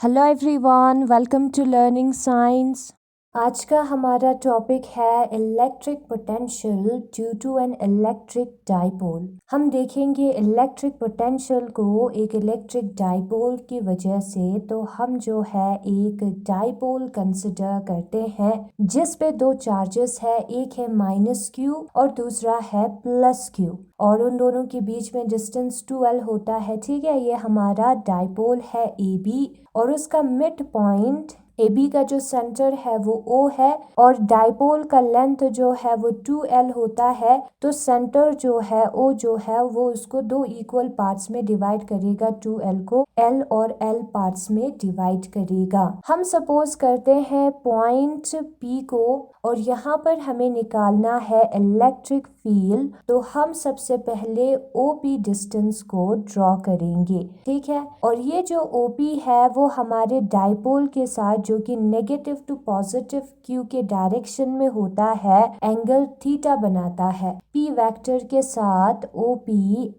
Hello everyone, welcome to learning science. आज का हमारा टॉपिक है electric potential due to an electric dipole. हम देखेंगे इलेक्ट्रिक पोटेंशियल को एक इलेक्ट्रिक डाइपोल की वजह से। तो हम जो है एक डाइपोल कंसिडर करते हैं जिस पे दो चार्जेस है, एक है -q और दूसरा है +q, और उन दोनों के बीच में डिस्टेंस 2l होता है। ठीक है, ये हमारा डाइपोल है AB और उसका मिड पॉइंट AB का जो सेंटर है वो O है और डाइपोल का लेंथ जो है वो 2l होता है। तो सेंटर जो है O जो है वो उसको दो इक्वल पार्ट्स में डिवाइड करेगा, 2l को L और L पार्ट्स में डिवाइड करेगा। हम सपोज करते हैं पॉइंट P को और यहाँ पर हमें निकालना है इलेक्ट्रिक फील्ड। तो हम सबसे पहले OP डिस्टेंस को ड्रॉ करेंगे। ठीक है, और ये जो OP है वो हमारे डाइपोल के साथ जो कि नेगेटिव टू पॉजिटिव Q के डायरेक्शन में होता है, एंगल थीटा बनाता है। P वेक्टर के साथ OP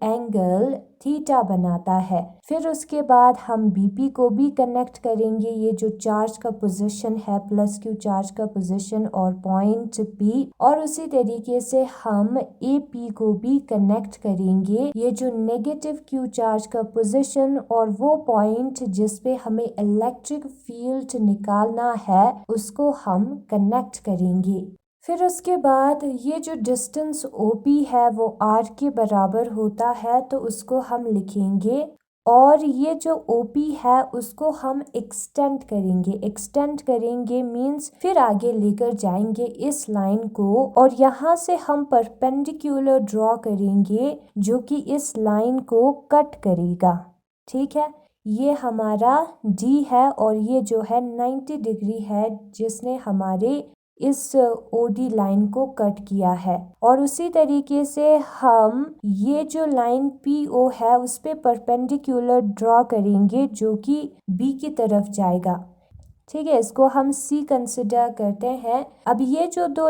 एंगल थीटा बनाता है। फिर उसके बाद हम BP को भी कनेक्ट करेंगे, ये जो चार्ज का पोजीशन है +q चार्ज का पोजीशन और पॉइंट P, और उसी तरीके से हम AP को भी कनेक्ट करेंगे, ये जो नेगेटिव Q चार्ज का पोजीशन और वो पॉइंट जिस पे हमें इलेक्ट्रिक फील्ड निकालना है उसको हम कनेक्ट करेंगे। फिर उसके बाद ये जो डिस्टेंस OP है वो R के बराबर होता है, तो उसको हम लिखेंगे, और ये जो OP है उसको हम एक्सटेंड करेंगे मींस फिर आगे लेकर जाएंगे इस लाइन को, और यहाँ से हम परपेंडिकुलर ड्रॉ करेंगे जो कि इस लाइन को कट करेगा। ठीक है, ये हमारा D है और ये जो है 90 डिग्री है जिसने हमारे इस OD लाइन को कट किया है। और उसी तरीके से हम ये जो लाइन PO है उस पे परपेंडिकुलर ड्रॉ करेंगे जो कि B की तरफ जाएगा। ठीक है, इसको हम C कंसिडर करते हैं। अब ये जो दो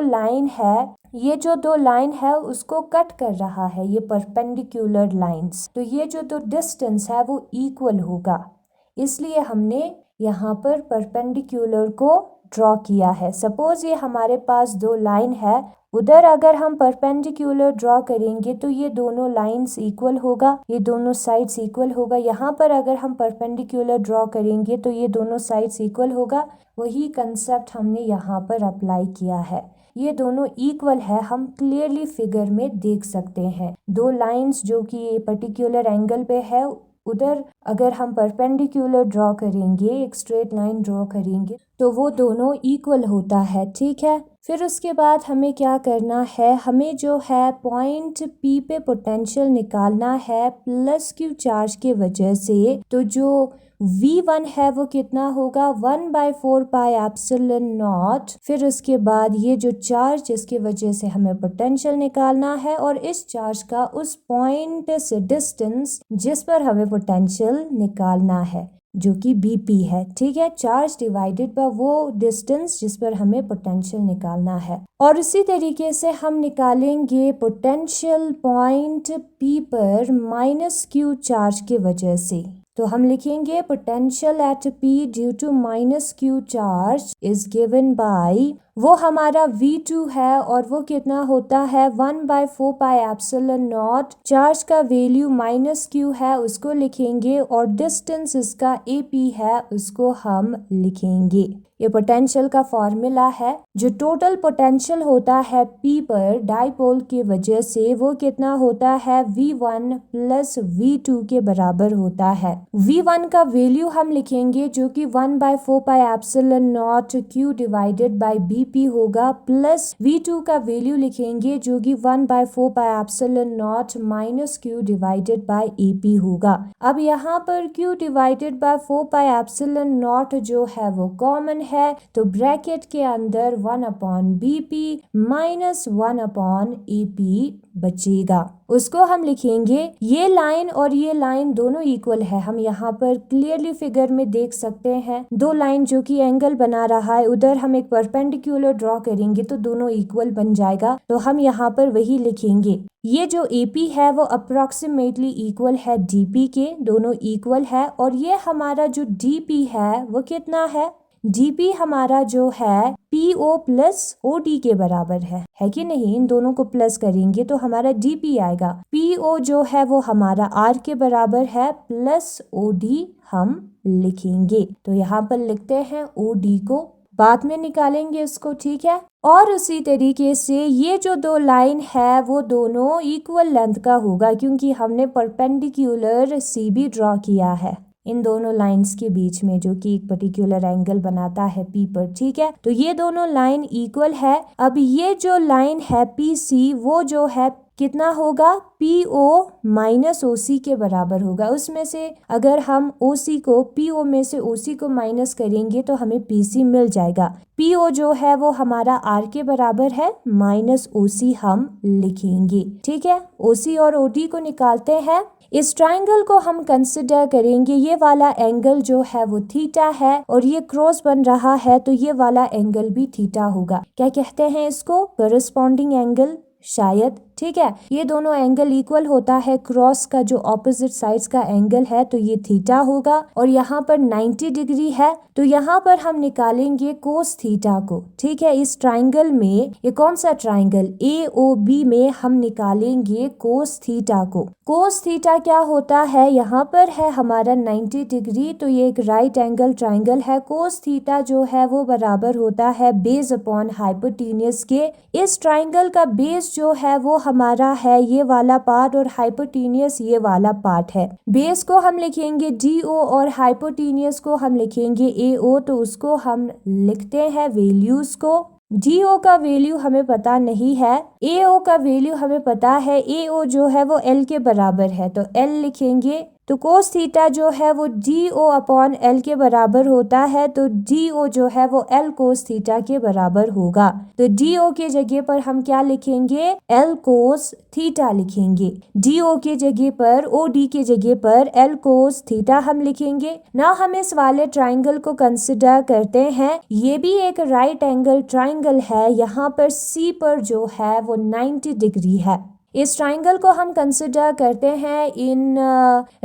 लाइन है उसको कट कर रहा है ये परपेंडिकुलर लाइंस, तो ये जो दो डिस्टेंस है वो इक्वल होगा, इसलिए हमने यहाँ पर परपेंडिकुलर को ड्रॉ किया है। सपोज ये हमारे पास दो लाइन है, उधर अगर हम परपेंडिकुलर ड्रॉ करेंगे तो ये दोनों लाइंस इक्वल होगा, ये दोनों साइड्स इक्वल होगा। यहाँ पर अगर हम परपेंडिकुलर ड्रॉ करेंगे तो ये दोनों साइड्स इक्वल होगा। वही कंसेप्ट हमने यहाँ पर अप्लाई किया है, ये दोनों इक्वल है, हम क्लियरली फिगर में देख सकते हैं। दो लाइंस जो कि पर्टिकुलर एंगल पे है, उधर अगर हम परपेंडिकुलर ड्रॉ करेंगे, एक स्ट्रेट लाइन ड्रॉ करेंगे तो वो दोनों इक्वल होता है। ठीक है, फिर उसके बाद हमें क्या करना है, हमें जो है पॉइंट P पे पोटेंशियल निकालना है +q चार्ज के वजह से। तो जो V1 है वो कितना होगा, 1/4πε0। फिर उसके बाद ये जो चार्ज जिसकी वजह से हमें पोटेंशियल निकालना है और इस चार्ज का उस पॉइंट से डिस्टेंस जिस पर हमें पोटेंशियल निकालना है जो कि BP है। ठीक है, चार्ज डिवाइडेड बाय वो डिस्टेंस जिस पर हमें पोटेंशियल निकालना है। और उसी तरीके से हम निकालेंगे पोटेंशियल पॉइंट P पर -q चार्ज के वजह से। तो हम लिखेंगे potential at P due to -q charge is given by, वो हमारा V2 है और वो कितना होता है 1/4πε0। चार्ज का वैल्यू -q है उसको लिखेंगे और डिस्टेंस इसका AP है उसको हम लिखेंगे। ये पोटेंशियल का फॉर्मूला है। जो टोटल पोटेंशियल होता है P पर डाइपोल की वजह से वो कितना होता है V1 + V2 के बराबर होता है। V1 का वैल्यू हम लिखेंगे जो कि 1/4πε0 Q डिवाइडेड बाय BP होगा, प्लस V2 का वैल्यू लिखेंगे जो कि 1/4πε0 -q डिवाइडेड बाय AP होगा। अब यहाँ पर Q डिवाइडेड बाय 4πε0 जो है वो कॉमन है, तो ब्रैकेट के अंदर 1/BP - 1/AP बचेगा, उसको हम लिखेंगे, ये लाइन और ये लाइन दोनों इक्वल है। हम यहाँ पर क्लियरली फिगर में देख सकते हैं दो लाइन जो कि एंगल बना रहा है, उधर हम एक परपेंडिकुलर ड्रॉ करेंगे तो दोनों इक्वल बन जाएगा। तो हम यहाँ पर वही लिखेंगे, ये जो AP है वो अप्रोक्सीमेटली इक्वल है DP के, दोनों इक्वल है। और ये हमारा जो DP है वो कितना है, DP हमारा जो है PO प्लस OD के बराबर है कि नहीं। इन दोनों को प्लस करेंगे तो हमारा DP आएगा। PO जो है वो हमारा R के बराबर है प्लस OD हम लिखेंगे। तो यहाँ पर लिखते हैं OD को, बाद में निकालेंगे इसको, ठीक है। और उसी तरीके से ये जो दो लाइन है वो दोनों इक्वल लेंथ का होगा, क्योंकि हमने परपेंडिकुलर CB ड्रॉ किया है इन दोनों लाइंस के बीच में, जो कि एक पर्टिकुलर एंगल बनाता है P पर, ठीक है। तो ये दोनों लाइन इक्वल है। अब ये जो लाइन है PC वो जो है कितना होगा, PO माइनस OC के बराबर होगा। उसमें से अगर हम OC को PO में से OC को माइनस करेंगे तो हमें PC मिल जाएगा। PO जो है वो हमारा R के बराबर है, माइनस OC हम लिखेंगे, ठीक है। OC और OD को निकालते हैं। इस ट्राइंगल को हम कंसिडर करेंगे, ये वाला एंगल जो है वो थीटा है और ये क्रॉस बन रहा है तो ये वाला एंगल भी थीटा होगा। क्या कहते हैं इसको, करस्पॉन्डिंग एंगल शायद, ठीक है। ये दोनों एंगल इक्वल होता है, क्रॉस का जो ऑपोजिट साइड्स का एंगल है तो ये थीटा होगा। और यहाँ पर 90 डिग्री है तो यहाँ पर हम निकालेंगे कोस थीटा को, ठीक है। इस ट्राइंगल में, ये कौन सा ट्राइंगल, AOB में हम निकालेंगे कोस थीटा को। कोस थीटा क्या होता है, यहाँ पर है हमारा 90 डिग्री तो ये एक राइट एंगल ट्राइंगल है। कोस थीटा जो है वो बराबर होता है बेस अपॉन हाइपोटेन्यूस के। इस ट्राइंगल का बेस जो है वो हमारा है ये वाला पार्ट और हाइपोटेन्यूस ये वाला पार्ट है। बेस को हम लिखेंगे DO और हाइपोटेन्यूस को हम लिखेंगे AO। तो उसको हम लिखते हैं वैल्यूज को। DO का वैल्यू हमें पता नहीं है, AO का वैल्यू हमें पता है। AO जो है वो L के बराबर है तो L लिखेंगे। तो कोस थीटा जो है वो DO अपॉन L के बराबर होता है तो DO जो है वो L कोस थीटा के बराबर होगा। तो DO के जगह पर हम क्या लिखेंगे, L कोस थीटा लिखेंगे। DO के जगह पर, OD के जगह पर L कोस थीटा हम लिखेंगे ना। हम इस वाले ट्राइंगल को कंसिडर करते हैं, ये भी एक राइट एंगल ट्राइंगल है। यहाँ पर C पर जो है वो 90 डिग्री है। इस ट्राइंगल को हम कंसिडर करते हैं इन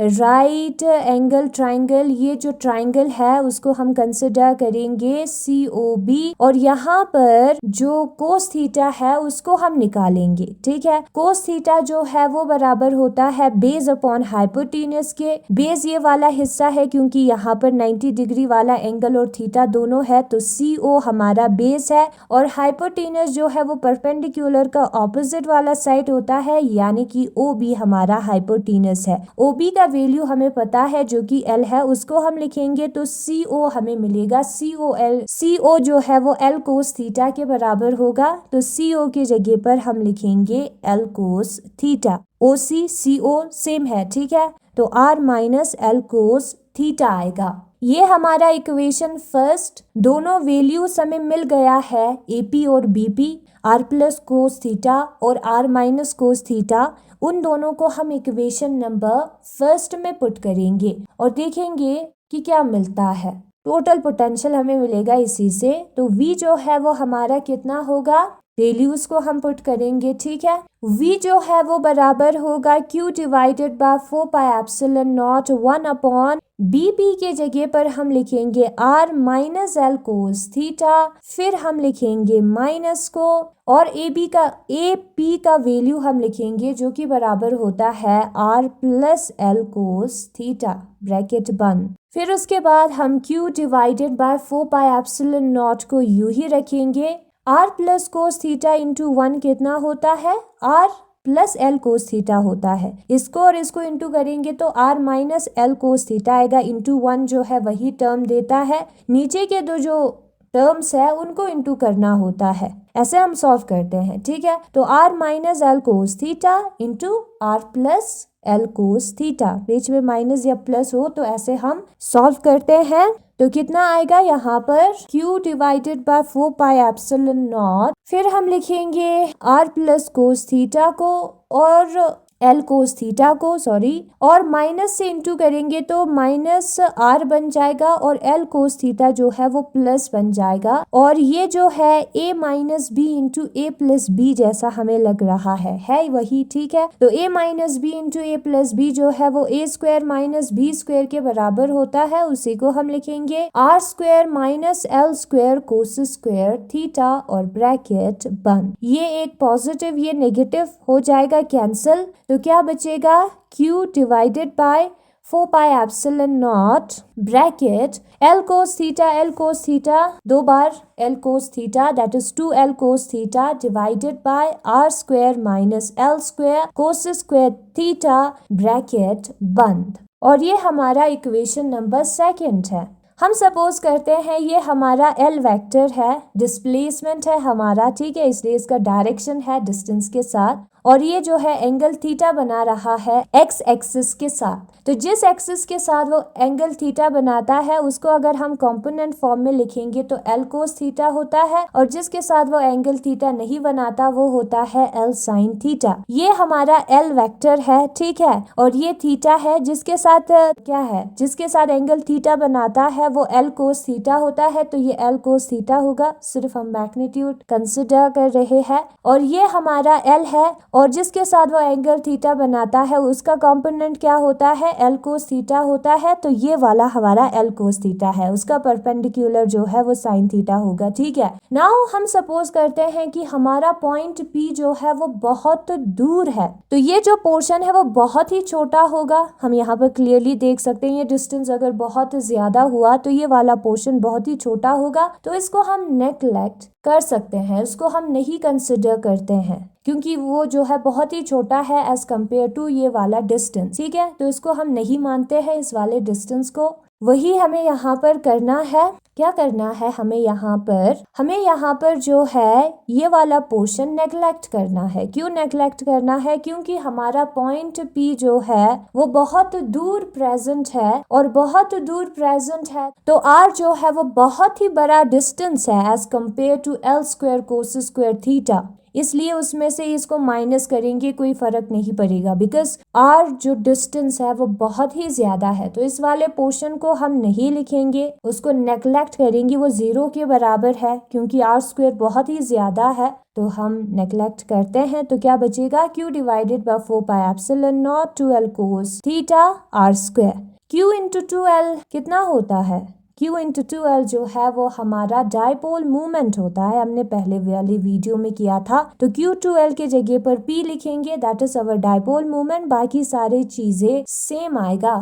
राइट एंगल ट्राइंगल। ये जो ट्राइंगल है उसको हम कंसिडर करेंगे COB और यहाँ पर जो कोस थीटा है उसको हम निकालेंगे, ठीक है। कोस थीटा जो है वो बराबर होता है बेस अपॉन हाइपोटेन्यूस के। बेस ये वाला हिस्सा है क्योंकि यहाँ पर 90 डिग्री वाला एंगल और थीटा दोनों है तो CO हमारा बेस है और हाइपोटेन्यूस जो है वो परपेंडिकुलर का ऑपोजिट वाला साइड होता है, यानी कि OB हमारा हाइपोटेन्यूस है। OB का वैल्यू हमें पता है जो कि L है, उसको हम लिखेंगे तो CO हमें मिलेगा CO जो है वो L कोस थीटा के बराबर होगा। तो CO के जगह पर हम लिखेंगे L cos theta. OC CO same है, ठीक है। तो R minus L cos theta आएगा। ये हमारा इक्वेशन फर्स्ट, दोनों वैल्यूज हमें मिल गया है AP और BP, R plus cos theta और R माइनस कोस थीटा। उन दोनों को हम इक्वेशन नंबर फर्स्ट में पुट करेंगे और देखेंगे कि क्या मिलता है। टोटल पोटेंशियल हमें मिलेगा इसी से। तो V जो है वो हमारा कितना होगा, वैल्यूज को हम पुट करेंगे, ठीक है। V जो है वो बराबर होगा Q divided by 4 pi epsilon not 1 upon BP के जगह पर हम लिखेंगे R minus L cos theta, फिर हम लिखेंगे माइनस को और AP का वैल्यू हम लिखेंगे जो कि बराबर होता है R plus L cos theta, bracket बंद। फिर उसके बाद हम Q divided by 4 pi epsilon not को यूं ही रखेंगे। R plus cos theta into 1 कितना होता है, R plus L cos theta होता है। इसको और इसको इंटू करेंगे तो R minus L cos theta आएगा। इंटू 1 जो है वही टर्म देता है, नीचे के दो जो टर्म्स है उनको इंटू करना होता है। ऐसे हम सॉल्व करते हैं, ठीक है। तो R minus L cos theta into R plus L cos theta, बीच में माइनस या प्लस हो तो ऐसे हम सॉल्व करते हैं। तो कितना आएगा यहाँ पर Q divided by 4 pi epsilon not, फिर हम लिखेंगे R प्लस कोस थीटा को और एल कोस थीटा को और माइनस से इंटू करेंगे तो माइनस आर बन जाएगा और एल कोस थीटा जो है वो प्लस बन जाएगा। और ये जो है a minus b into a plus b जैसा हमें लग रहा है वही, ठीक है। तो a minus b into a plus b जो है वो a square minus b square के बराबर होता है। उसी को हम लिखेंगे R square minus L square cos square theta और ब्रैकेट बंद। ये एक पॉजिटिव, ये नेगेटिव हो जाएगा कैंसिल, तो क्या बचेगा Q divided by 4 pi epsilon not bracket L cos theta 2 bar L cos theta that is 2L cos theta divided by R square minus L square cos square theta bracket बंद। और ये हमारा equation number 2 है। हम suppose करते हैं ये हमारा L वेक्टर है, डिस्प्लेसमेंट है हमारा, ठीक है, इसलिए इसका डायरेक्शन है डिस्टेंस के साथ, और ये जो है एंगल थीटा बना रहा है एक्स एक्सिस के साथ। तो जिस एक्सिस के साथ वो एंगल थीटा बनाता है उसको अगर हम कंपोनेंट फॉर्म में लिखेंगे तो L कोस थीटा होता है, और जिसके साथ वो एंगल थीटा नहीं बनाता वो होता है L साइन थीटा। ये हमारा L वेक्टर है, ठीक है, और ये थीटा है जिसके साथ क्या है, जिसके साथ एंगल थीटा बनाता है वो L कोस थीटा होता है, तो ये L कोस थीटा होगा। सिर्फ हम मैग्नीट्यूड कंसिडर कर रहे हैं। और ये हमारा L है और जिसके साथ वो एंगल थीटा बनाता है उसका कंपोनेंट क्या होता है, L कोस थीटा होता है। तो ये वाला हमारा L कोस थीटा है, उसका परपेंडिकुलर जो है वो साइन थीटा होगा, ठीक है। नाउ हम सपोज करते हैं कि हमारा पॉइंट P जो है वो बहुत दूर है, तो ये जो पोर्शन है वो बहुत ही छोटा होगा। हम यहाँ पर क्लियरली देख सकते हैं ये डिस्टेंस अगर बहुत ज्यादा हुआ तो ये वाला पोर्शन बहुत ही छोटा होगा, तो इसको हम नेग्लेक्ट कर सकते हैं, इसको हम नहीं कंसिडर करते हैं क्योंकि वो जो है बहुत ही छोटा है एज कम्पेयर टू ये वाला डिस्टेंस, ठीक है। तो इसको हम नहीं मानते हैं इस वाले डिस्टेंस को। वही हमें यहाँ पर करना है, क्या करना है हमें यहाँ पर जो है ये वाला पोर्शन नेग्लेक्ट करना है। क्यों नेग्लेक्ट करना है, क्योंकि हमारा पॉइंट P जो है वो बहुत दूर प्रेजेंट है, और बहुत दूर प्रेजेंट है तो R जो है वो बहुत ही बड़ा डिस्टेंस है as compared to L square cos square theta, इसलिए उसमें से इसको माइनस करेंगे कोई फर्क नहीं पड़ेगा, बिकॉज R जो डिस्टेंस है वो बहुत ही ज्यादा है। तो इस वाले पोर्शन को हम नहीं लिखेंगे, उसको नेग्लेक्ट करेंगे, वो 0 के बराबर है क्योंकि R स्क्वायर बहुत ही ज्यादा है, तो हम नेग्लेक्ट करते हैं। तो क्या बचेगा, Q divided by 4 pi epsilon not 2L cos theta R square. Q into 2L कितना होता है, Q इंटू 2L जो है वो हमारा डाइपोल मूवमेंट होता है, हमने पहले वाली वीडियो में किया था। तो Q2L के जगह पर P लिखेंगे, that is our dipole movement. बाकी सारी चीजें सेम आएगा,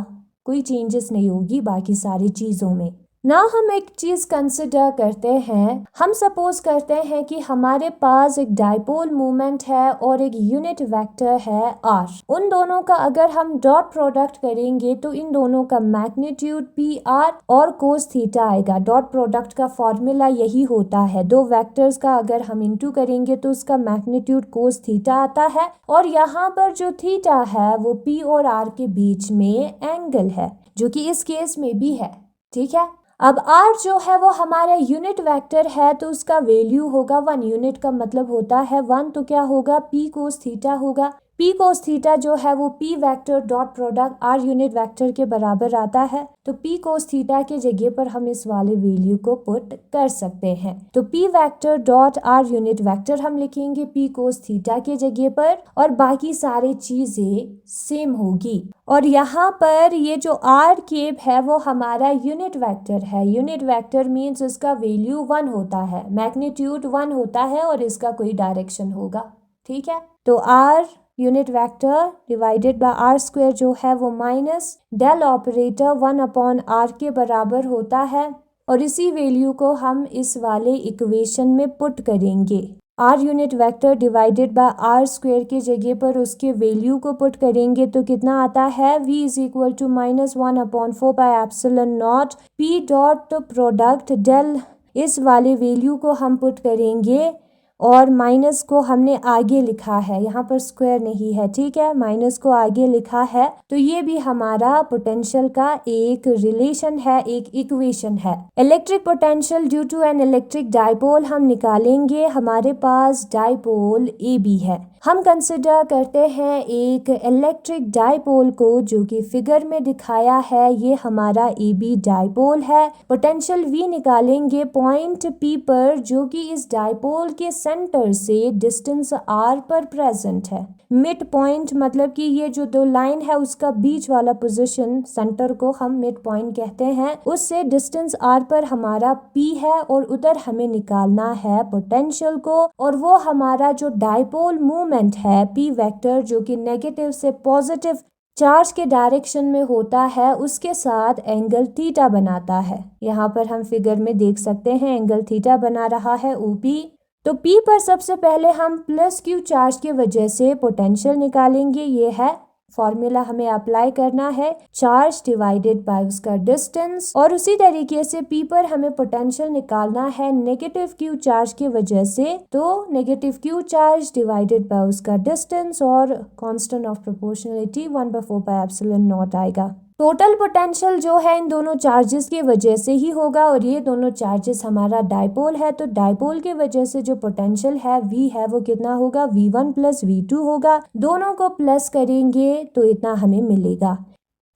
कोई चेंजेस नहीं होगी बाकी सारी चीजों में। ना हम एक चीज कंसिडर करते हैं, हम सपोज करते हैं कि हमारे पास एक डाइपोल मूवमेंट है और एक यूनिट वेक्टर है R। उन दोनों का अगर हम डॉट प्रोडक्ट करेंगे तो इन दोनों का मैग्नीट्यूड PR और कोस थीटा आएगा। डॉट प्रोडक्ट का फॉर्मूला यही होता है, दो वेक्टर्स का अगर हम इंटू करेंगे तो उसका मैग्नीट्यूड कोस थीटा आता है, और यहाँ पर जो थीटा है वो P और R के बीच में एंगल है, जो कि इस केस में भी है, ठीक है। अब R जो है वो हमारा यूनिट वेक्टर है तो उसका वैल्यू होगा 1, यूनिट का मतलब होता है 1, तो क्या होगा P कोस थीटा होगा। P कोस थीटा जो है वो P vector dot product R unit vector के बराबर आता है, तो P कोस थीटा के जगह पर हम इस वाले वैल्यू को पुट कर सकते हैं। तो P vector dot R unit vector हम लिखेंगे P कोस थीटा के जगह पर, और बाकी सारी चीजें सेम होगी। और यहाँ पर ये जो R केप है वो हमारा यूनिट वेक्टर है। यूनिट वेक्टर मीन्स इसका वैल्यू 1 होता है, मैग्नीट्यूड 1 होता है और इसका कोई डायरेक्शन होगा, ठीक है। तो R unit vector divided by R square जो है वो minus del operator 1 upon R के बराबर होता है, और इसी वैल्यू को हम इस वाले इक्वेशन में पुट करेंगे। R unit vector divided by R square के जगह पर उसके वैल्यू को पुट करेंगे तो कितना आता है, V is equal to -1 upon 4 pi epsilon naught P dot product del, इस वाले वैल्यू को हम पुट करेंगे, और माइनस को हमने आगे लिखा है, यहाँ पर स्क्वायर नहीं है, ठीक है, माइनस को आगे लिखा है। तो ये भी हमारा पोटेंशियल का एक रिलेशन है, एक इक्वेशन है। Electric potential due to an electric dipole हम निकालेंगे। हमारे पास डाइपोल AB है, हम कंसिडर करते हैं एक इलेक्ट्रिक डाइपोल को, जो कि फिगर में दिखाया है। ये हमारा AB डाइपोल है। पोटेंशियल V निकालेंगे पॉइंट P पर, जो कि इस डाइपोल के सेंटर से डिस्टेंस R पर प्रेजेंट है। मिड पॉइंट मतलब कि ये जो दो लाइन है उसका बीच वाला पोजीशन, सेंटर को हम मिड पॉइंट कहते हैं। उससे डिस्टेंस R पर हमारा P है और उधर हमें निकालना है पोटेंशियल को। और वो हमारा जो डाइपोल मूवमेंट है P वेक्टर, जो कि नेगेटिव से पॉजिटिव चार्ज के डायरेक्शन में होता है, उसके साथ एंगल थीटा बनाता है। यहाँ पर हम फिगर में देख सकते हैं एंगल थीटा बना रहा है OP। तो P पर सबसे पहले हम प्लस Q चार्ज की वजह से पोटेंशियल निकालेंगे। ये है फॉर्मूला, हमें अप्लाई करना है चार्ज डिवाइडेड बाय उसका डिस्टेंस। और उसी तरीके से P पर हमें पोटेंशियल निकालना है नेगेटिव Q चार्ज की वजह से, तो negative Q charge divided by उसका डिस्टेंस और कांस्टेंट ऑफ प्रोपोर्शनलिटी 1/4πε0 आएगा। टोटल पोटेंशियल जो है इन दोनों चार्जेस की वजह से ही होगा, और ये दोनों चार्जेस हमारा डाइपोल है, तो डाइपोल की वजह से जो पोटेंशियल है V है वो कितना होगा, V1 + V2 होगा। दोनों को प्लस करेंगे तो इतना हमें मिलेगा।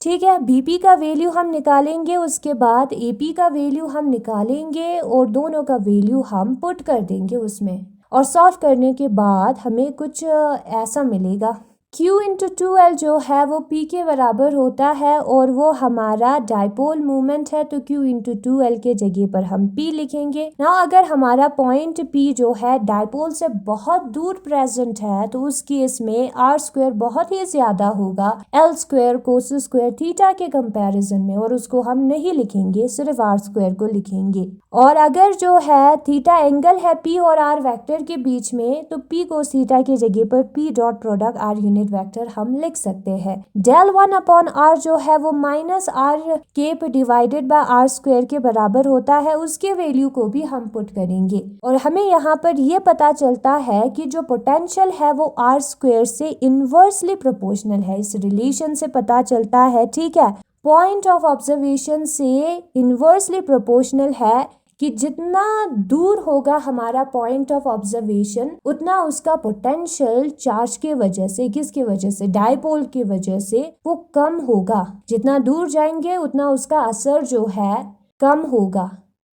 ठीक है, BP का वैल्यू हम निकालेंगे, उसके बाद AP का वैल्यू हम निकालेंगे और दोनों का वैल्यू हम पुट कर देंगे उसमें। और सॉल्व करने के बाद हमें कुछ ऐसा मिलेगा। Q × 2L जो है वो P के बराबर होता है और वो हमारा डाइपोल मूवमेंट है, तो Q × 2L के जगह पर हम P लिखेंगे ना। अगर हमारा पॉइंट P जो है डाइपोल से बहुत दूर प्रेजेंट है, तो उस केस में R² बहुत ही ज्यादा होगा L² cos² थीटा के कंपैरिजन में, और उसको हम नहीं लिखेंगे, सिर्फ R² को लिखेंगे। और अगर जो है थीटा एंगल है P और R वेक्टर के बीच में, तो P cos थीटा की जगह पर P dot product R unit vector हम लिख सकते हैं। del 1/r जो है वो -r³ डिवाइडेड बाय R² के बराबर होता है, उसके वैल्यू को भी हम पुट करेंगे। और हमें यहाँ पर ये पता चलता है कि जो पोटेंशियल है वो R² से इनवर्सली प्रोपोर्शनल है। इस रिलेशन से पता चलता है, ठीक है, पॉइंट ऑफ ऑब्जर्वेशन से इनवर्सली प्रोपोर्शनल है कि जितना दूर होगा हमारा पॉइंट ऑफ ऑब्जर्वेशन, उतना उसका पोटेंशियल चार्ज के वजह से, किसकी वजह से, डाइपोल की वजह से वो कम होगा। जितना दूर जाएंगे उतना उसका असर जो है कम होगा।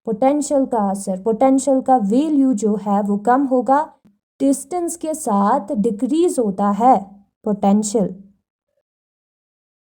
पोटेंशियल का असर, पोटेंशियल का वैल्यू जो है वो कम होगा। डिस्टेंस के साथ डिक्रीज होता है पोटेंशियल।